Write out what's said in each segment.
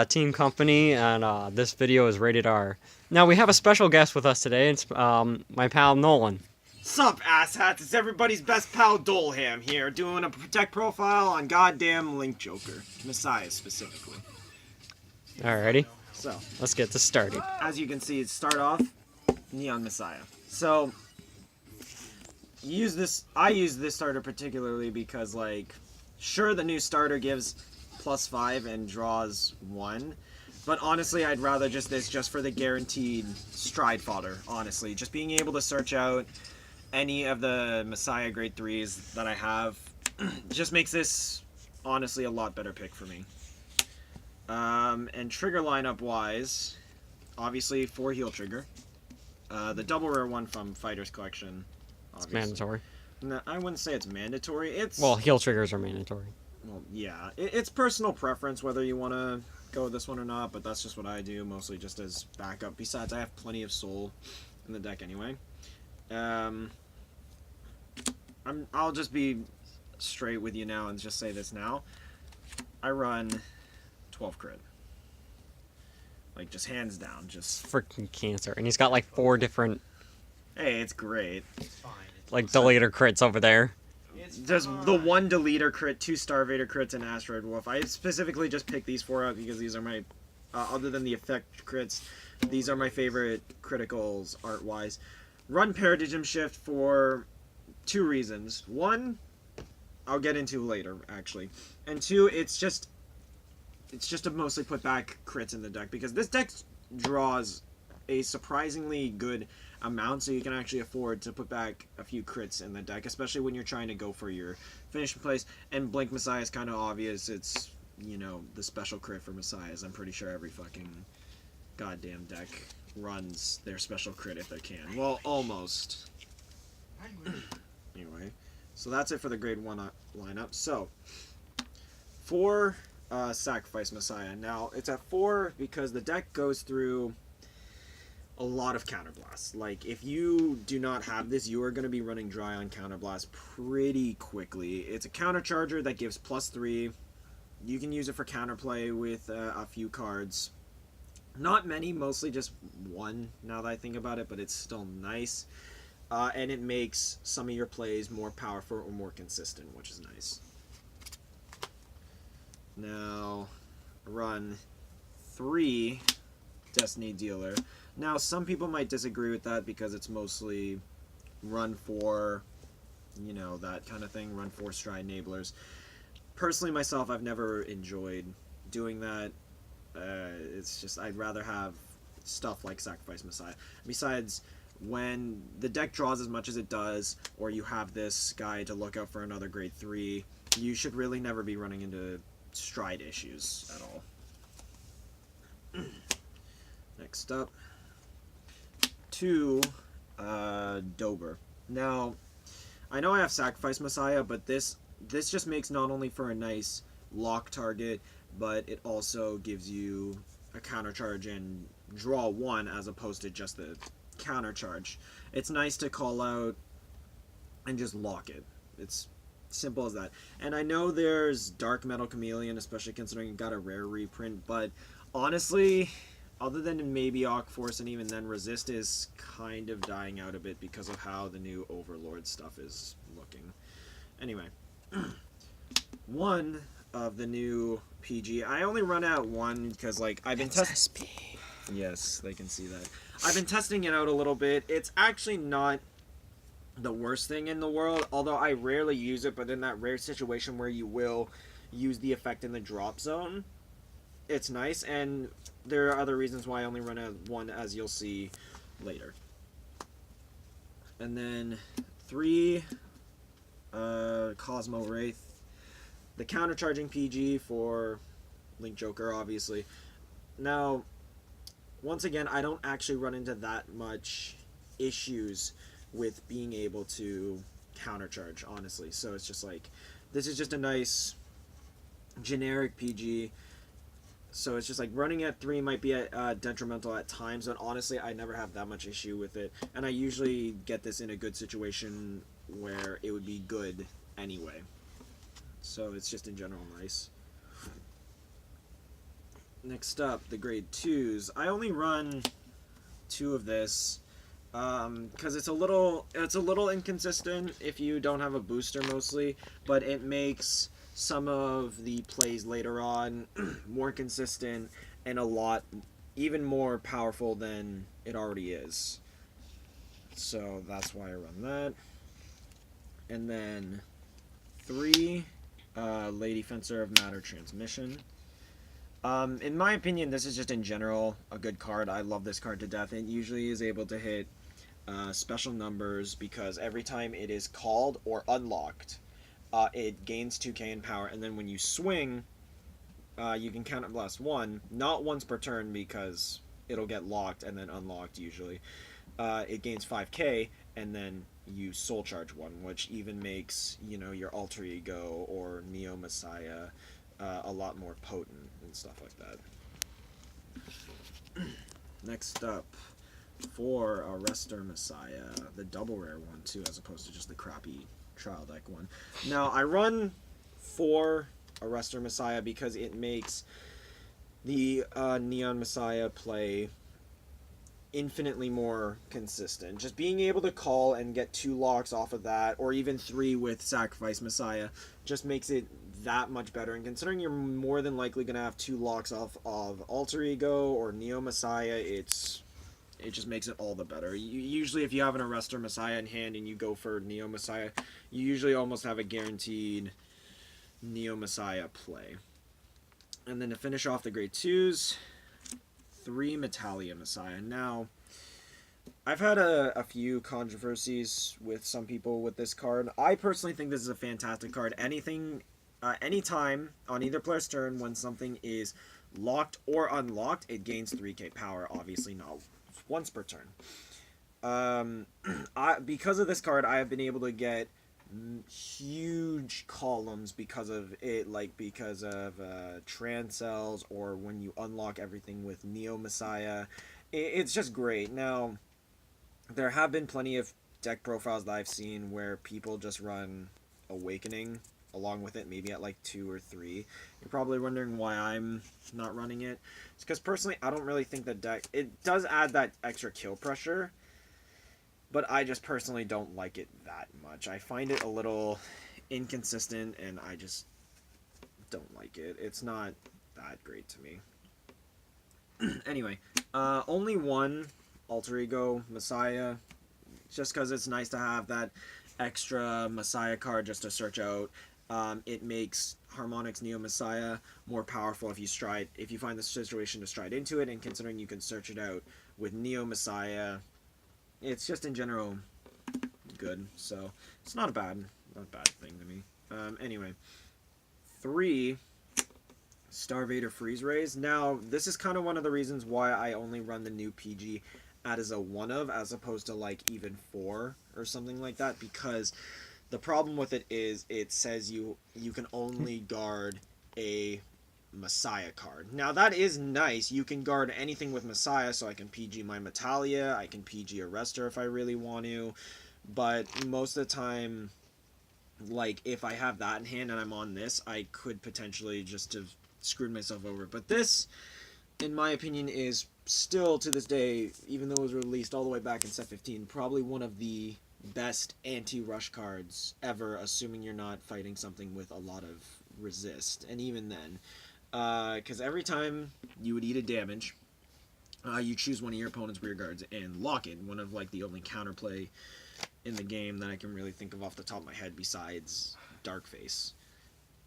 Team Company, and this video is rated R. Now we have a special guest with us today. It's my pal Nolan. Sup, asshats? It's everybody's best pal Dolham here, doing a tech profile on goddamn Link Joker. Messiah, specifically. Alrighty, So, let's get this started. as you can see, start off, Neon Messiah. So, I use this starter particularly because, like, sure, the new starter gives +5 and draws 1, but honestly, I'd rather just for the guaranteed stride fodder, honestly. Just being able to search out any of the Messiah grade 3s that I have just makes this, honestly, a lot better pick for me. And trigger lineup wise, obviously 4 heal trigger. The double rare one from Fighter's Collection. Obviously. It's mandatory. No, I wouldn't say it's mandatory. It's Well, heal triggers are mandatory. Well, yeah, it's personal preference whether you want to go with this one or not, but that's just what I do, mostly just as backup. Besides, I have plenty of soul in the deck anyway. I'll just be straight with you now and just say this now. I run 12 crit. Like, just hands down, just... Freaking cancer. And he's got like 4 different, Hey, it's great. like, deleter crits over there. There's the 1 deleter crit, 2 Starvator crits, and Asteroid Wolf. I specifically just picked these 4 out because these are my... other than the effect crits, these are my favorite criticals art-wise. Run Paradigm Shift for 2 reasons. 1, I'll get into later, actually. And 2, it's just to mostly put back crits in the deck, because this deck draws a surprisingly good amount, so you can actually afford to put back a few crits in the deck, especially when you're trying to go for your finishing place. And Blink Messiah is kind of obvious. It's, you know, the special crit for Messiahs. I'm pretty sure every fucking goddamn deck runs their special crit if they can. Well, almost. Anyway, so that's it for the grade 1 lineup. So, for Sacrifice Messiah. Now, it's at 4 because the deck goes through a lot of counterblasts. Like, if you do not have this, you are going to be running dry on counterblast pretty quickly. It's a countercharger that gives +3. You can use it for counterplay with a few cards. Not many, mostly just 1 now that I think about it, but it's still nice. And it makes some of your plays more powerful or more consistent, which is nice. Now, run 3 Destiny Dealer. Now, some people might disagree with that because it's mostly run 4, you know, that kind of thing, run 4 stride enablers. Personally, myself, I've never enjoyed doing that. It's just, I'd rather have stuff like Sacrifice Messiah. Besides, when the deck draws as much as it does, or you have this guy to look out for another grade 3, you should really never be running into stride issues at all. Next up, 2 Dober. Now, I know I have Sacrifice Messiah, but this just makes not only for a nice lock target, but it also gives you a counter charge and draw 1 as opposed to just the counter charge. It's nice to call out and just lock it. It's simple as that. And I know there's Dark Metal Chameleon, especially considering it got a rare reprint, but honestly, other than maybe Arc Force and even then Resist is kind of dying out a bit because of how the new Overlord stuff is looking. Anyway, 1 of the new PG. I only run out 1 because, like, I've been testing. Yes, they can see that. I've been testing it out a little bit. It's actually not the worst thing in the world, although I rarely use it, but in that rare situation where you will use the effect in the drop zone, it's nice, and there are other reasons why I only run out 1, as you'll see later. And then 3 Cosmo Wraith, the countercharging PG for Link Joker, obviously. Now, once again, I don't actually run into that much issues with being able to countercharge, honestly. So it's just like, this is just a nice generic PG. So it's just like running at 3 might be detrimental at times, but honestly, I never have that much issue with it. And I usually get this in a good situation where it would be good anyway. So it's just in general nice. Next up, the grade 2s. I only run 2 of this because it's a little inconsistent if you don't have a booster mostly, but it makes some of the plays later on more consistent and a lot even more powerful than it already is. So that's why I run that. And then 3, Lady Fencer of Matter Transmission. In my opinion, this is just in general a good card. I love this card to death. It usually is able to hit special numbers because every time it is called or unlocked, it gains 2k in power, and then when you swing, you can counter blast 1, not once per turn because it'll get locked and then unlocked usually. It gains 5k, and then you soul charge 1, which even makes, you know, your alter ego or Neo Messiah a lot more potent and stuff like that. Next up, for Arrestor Messiah, the double rare one too, as opposed to just the crappy trial deck one. Now I run 4 Arrestor Messiah because it makes the Neon Messiah play infinitely more consistent. Just being able to call and get 2 locks off of that, or even 3 with Sacrifice Messiah, just makes it that much better. And considering you're more than likely going to have 2 locks off of Alter Ego or Neo Messiah, it just makes it all the better. Usually if you have an Arrestor Messiah in hand and you go for Neo Messiah, you usually almost have a guaranteed Neo Messiah play. And then to finish off the grade 2s, 3 Metalia Messiah. Now, I've had a few controversies with some people with this card. I personally think this is a fantastic card. Anytime on either player's turn when something is locked or unlocked, it gains 3k power. Obviously not once per turn. Because of this card, I have been able to get huge columns because of it, like because of trans cells, or when you unlock everything with Neo Messiah. It's just great. Now, there have been plenty of deck profiles that I've seen where people just run Awakening along with it, maybe at like 2 or 3. You're probably wondering why I'm not running it. It's because personally I don't really think the deck, it does add that extra kill pressure, but I just personally don't like it that much. I find it a little inconsistent and I just don't like it. It's not that great to me. Anyway, only 1 Alter Ego Messiah, just because it's nice to have that extra Messiah card just to search out. It makes Harmonix Neo Messiah more powerful if you find the situation to stride into it, and considering you can search it out with Neo Messiah, it's just in general good. So it's not a bad thing to me. Anyway, 3 Star Vader Freeze Rays. Now, this is kind of one of the reasons why I only run the new PG as a 1 of, as opposed to like even 4 or something like that, because the problem with it is it says you can only guard a Messiah card. Now that is nice. You can guard anything with Messiah, so I can PG my Metalia, I can PG Arrestor if I really want to, but most of the time, like if I have that in hand and I'm on this, I could potentially just have screwed myself over. But this, in my opinion, is still to this day, even though it was released all the way back in set 15, probably one of the best anti-rush cards ever, assuming you're not fighting something with a lot of resist. And even then, because every time you would eat a damage, you choose one of your opponent's rear guards and lock it. One of like the only counterplay in the game that I can really think of off the top of my head besides Darkface.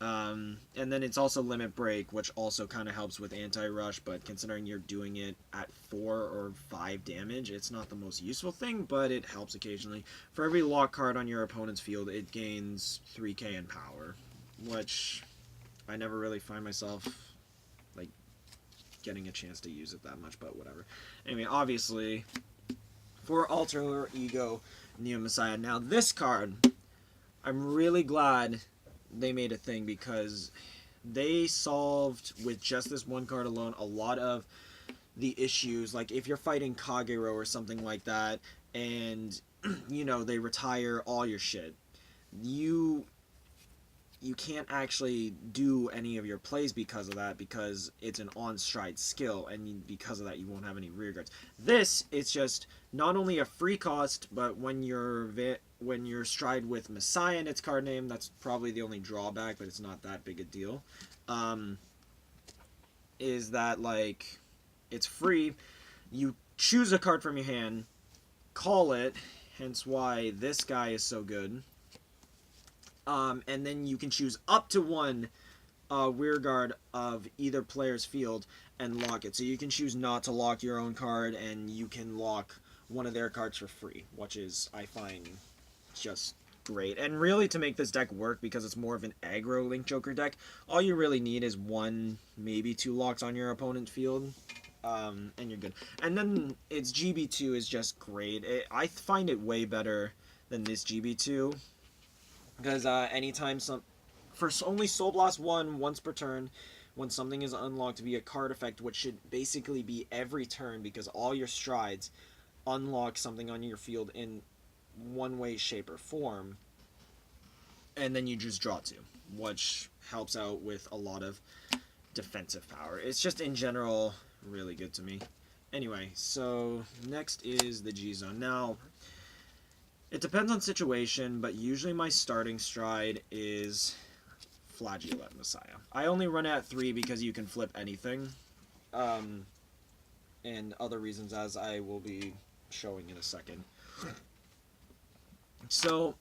And then it's also Limit Break, which also kind of helps with anti-rush, but considering you're doing it at 4 or 5 damage, it's not the most useful thing, but it helps occasionally. For every lock card on your opponent's field, it gains 3k in power, which I never really find myself like getting a chance to use it that much, but whatever. Anyway, obviously, for Alter Ego Neo Messiah. Now this card, I'm really glad they made a thing, because they solved, with just this one card alone, a lot of the issues. Like if you're fighting Kagero or something like that, and you know they retire all your shit, you can't actually do any of your plays because of that, because it's an on-stride skill, and because of that you won't have any rear guards. This is just not only a free cost, but when you're stride with Messiah in its card name, that's probably the only drawback, but it's not that big a deal. Is that like it's free, you choose a card from your hand, call it, hence why this guy is so good. And then you can choose up to one rear guard of either player's field and lock it. So you can choose not to lock your own card, and you can lock one of their cards for free, which is, I find, just great. And really, to make this deck work, because it's more of an aggro Link Joker deck, all you really need is one, maybe two locks on your opponent's field, and you're good. And then its GB2 is just great. I find it way better than this GB2. Because anytime for only Soul Blast 1 once per turn, when something is unlocked via card effect, which should basically be every turn, because all your strides unlock something on your field in one way, shape, or form, and then you just draw two, which helps out with a lot of defensive power. It's just in general really good to me. Anyway, so next is the G Zone. Now, it depends on situation, but usually my starting stride is Flagellate Messiah. I only run at 3 because you can flip anything, and other reasons, as I will be showing in a second. So,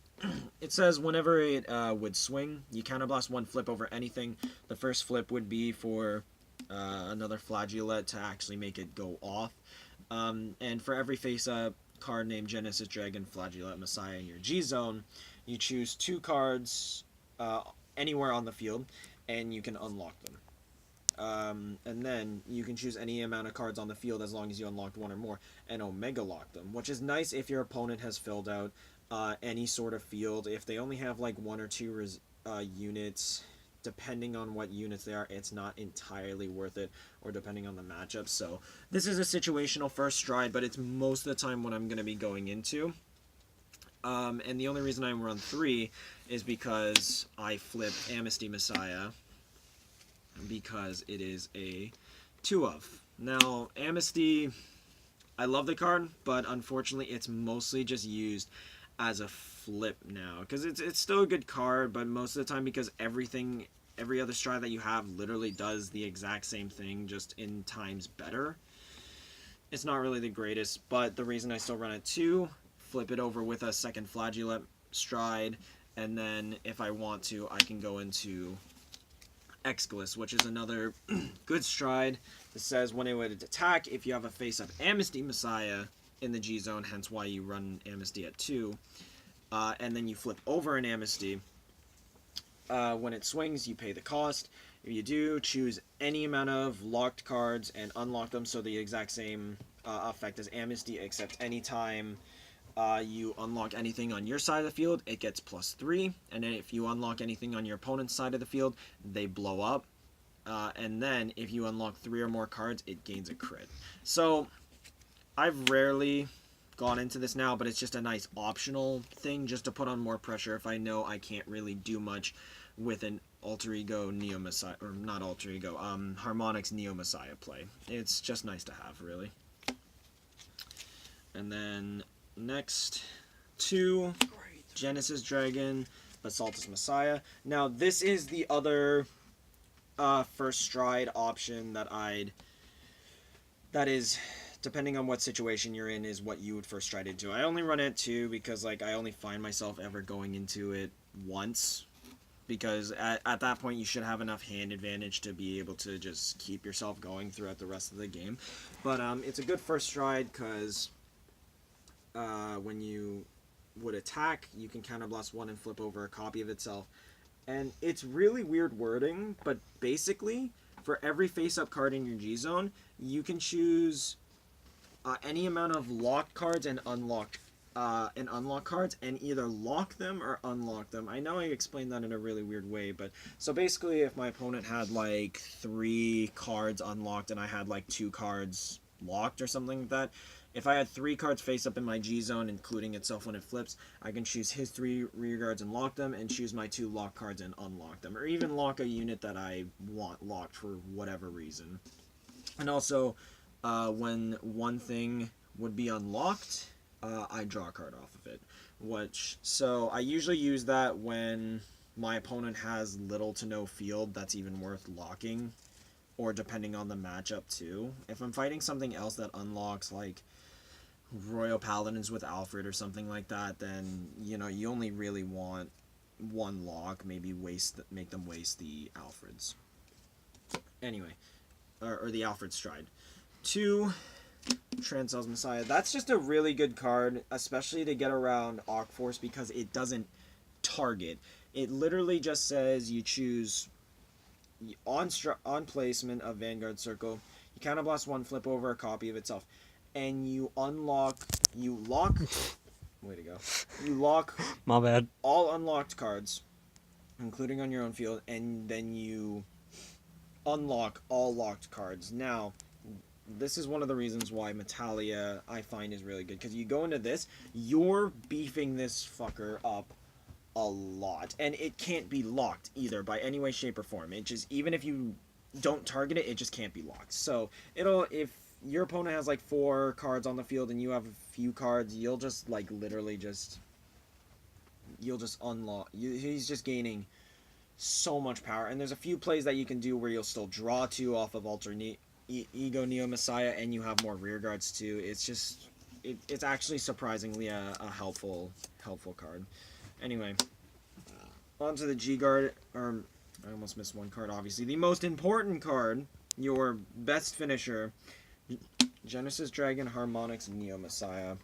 it says whenever it would swing, you counterblast one flip over anything. The first flip would be for another Flagellate to actually make it go off. And for every face-up card named Genesis Dragon, Flagellate Messiah in your G-Zone, you choose 2 cards anywhere on the field, and you can unlock them. And then you can choose any amount of cards on the field as long as you unlocked 1 or more, and Omega lock them, which is nice if your opponent has filled out any sort of field. If they only have like 1 or 2 units, depending on what units they are, it's not entirely worth it, or depending on the matchup. So this is a situational first stride, but it's most of the time what I'm going to be going into. And the only reason I run 3 is because I flip Amnesty Messiah, because it is a 2-of. Now, Amnesty, I love the card, but unfortunately it's mostly just used as a flip now, because it's still a good card, but most of the time, because every other stride that you have literally does the exact same thing, just in times better, it's not really the greatest. But the reason I still run it 2, flip it over with a second Flagellate stride, and then if I want to, I can go into Excalus, which is another good stride. It says when it would attack, if you have a face-up Amnesty Messiah in the G-Zone, hence why you run Amnesty at 2, and then you flip over an Amnesty. When it swings, you pay the cost. If you do, choose any amount of locked cards and unlock them, so the exact same effect as Amnesty, except anytime you unlock anything on your side of the field, it gets +3, and then if you unlock anything on your opponent's side of the field, they blow up. And then if you unlock 3 or more cards, it gains a crit. So I've rarely gone into this now, but it's just a nice optional thing just to put on more pressure if I know I can't really do much with an Alter Ego Neo Messiah, or not Alter Ego, Harmonix Neo Messiah play. It's just nice to have, really. And then next, 2, Genesis Dragon, Basaltus Messiah. Now this is the other first stride option that is, depending on what situation you're in, is what you would first stride into. I only run it 2 because like I only find myself ever going into it once, because at that point you should have enough hand advantage to be able to just keep yourself going throughout the rest of the game. But it's a good first stride because when you would attack, you can counterblast 1 and flip over a copy of itself. And it's really weird wording, but basically, for every face-up card in your G-Zone, you can choose any amount of locked cards and unlock cards, and either lock them or unlock them. I know I explained that in a really weird way, but so basically, if my opponent had like 3 cards unlocked and I had like 2 cards locked or something like that. If I had 3 cards face up in my G zone, including itself when it flips, I can choose his 3 rear guards and lock them, and choose my 2 lock cards and unlock them, or even lock a unit that I want locked for whatever reason. And also, when one thing would be unlocked, I draw a card off of it. So I usually use that when my opponent has little to no field that's even worth locking, or depending on the matchup too. If I'm fighting something else that unlocks like Royal Paladins with Alfred or something like that, then you only really want one lock, maybe make them waste the Alfreds. Anyway, or the Alfred Stride. 2 Transcel's Messiah. That's just a really good card, especially to get around Arc Force, because it doesn't target. It literally just says you choose on placement of Vanguard Circle, you counterblast 1, flip over a copy of itself, and you lock way to go, you lock My bad. all unlocked cards, including on your own field, and then you unlock all locked cards. Now, this is one of the reasons why Metalia I find is really good, because you go into this, you're beefing this fucker up a lot, and it can't be locked either by any way, shape, or form. It just, even if you don't target it, it just can't be locked. So if your opponent has like 4 cards on the field and you have a few cards, you'll just like literally you'll just unlock. He's just gaining so much power, and there's a few plays that you can do where you'll still draw 2 off of Ego Neo Messiah, and you have more rear guards too. It's just it's actually surprisingly a helpful card. Anyway, on to the G guard, or I almost missed one card, obviously. The most important card, your best finisher, Genesis Dragon Harmonix Neo Messiah.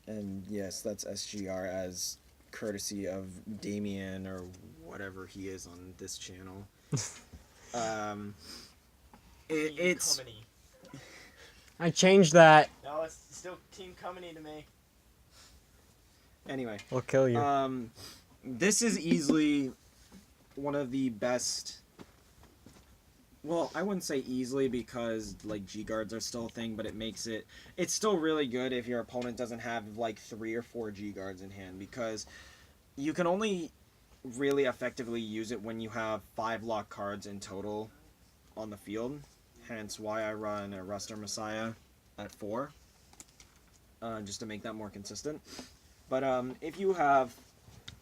And yes, that's SGR as courtesy of Damien, or whatever he is on this channel. It's... I changed that. No, it's still Team Company to me. Anyway. We'll kill you. This is easily one of the best... Well, I wouldn't say easily, because like G guards are still a thing, but it makes it... It's still really good if your opponent doesn't have like 3 or 4 G guards in hand, because you can only really effectively use it when you have 5 lock cards in total on the field. Hence why I run a Ruster Messiah at 4, just to make that more consistent. But if you have,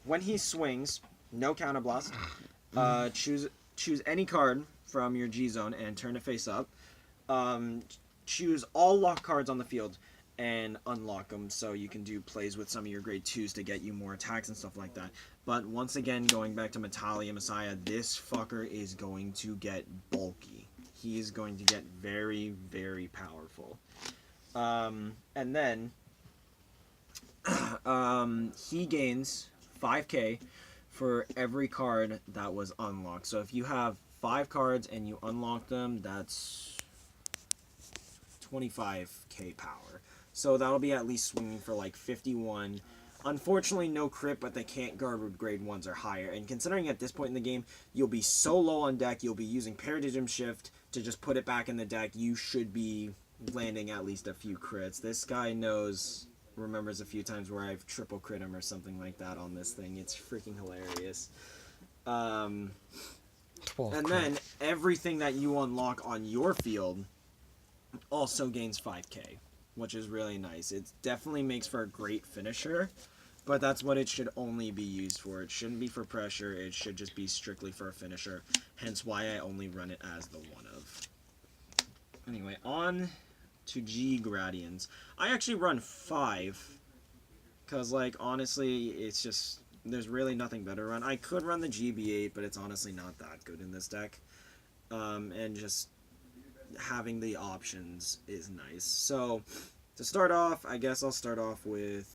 when he swings, no counterblast, choose any card from your G zone and turn it face up. Choose all lock cards on the field and unlock them, so you can do plays with some of your grade 2s to get you more attacks and stuff like that. But once again, going back to Metalia Messiah, this fucker is going to get bulky. He is going to get very, very powerful. And then he gains 5k for every card that was unlocked. So if you have 5 cards and you unlock them, that's 25k power. So that'll be at least swinging for like 51. Unfortunately, no crit, but they can't guard with grade 1s or higher. And considering at this point in the game, you'll be so low on deck, you'll be using Paradigm Shift to just put it back in the deck, you should be landing at least a few crits. This guy remembers a few times where I've triple crit him or something like that on this thing. It's freaking hilarious. And then everything that you unlock on your field also gains 5k, which is really nice. It definitely makes for a great finisher, but that's what it should only be used for. It shouldn't be for pressure, it should just be strictly for a finisher, hence why I only run it as the one of. Anyway, on to G Gradients. I actually run 5, because like honestly, it's just, there's really nothing better to run. I could run the GB8, but it's honestly not that good in this deck. And just having the options is nice. So to start off, I guess I'll start off with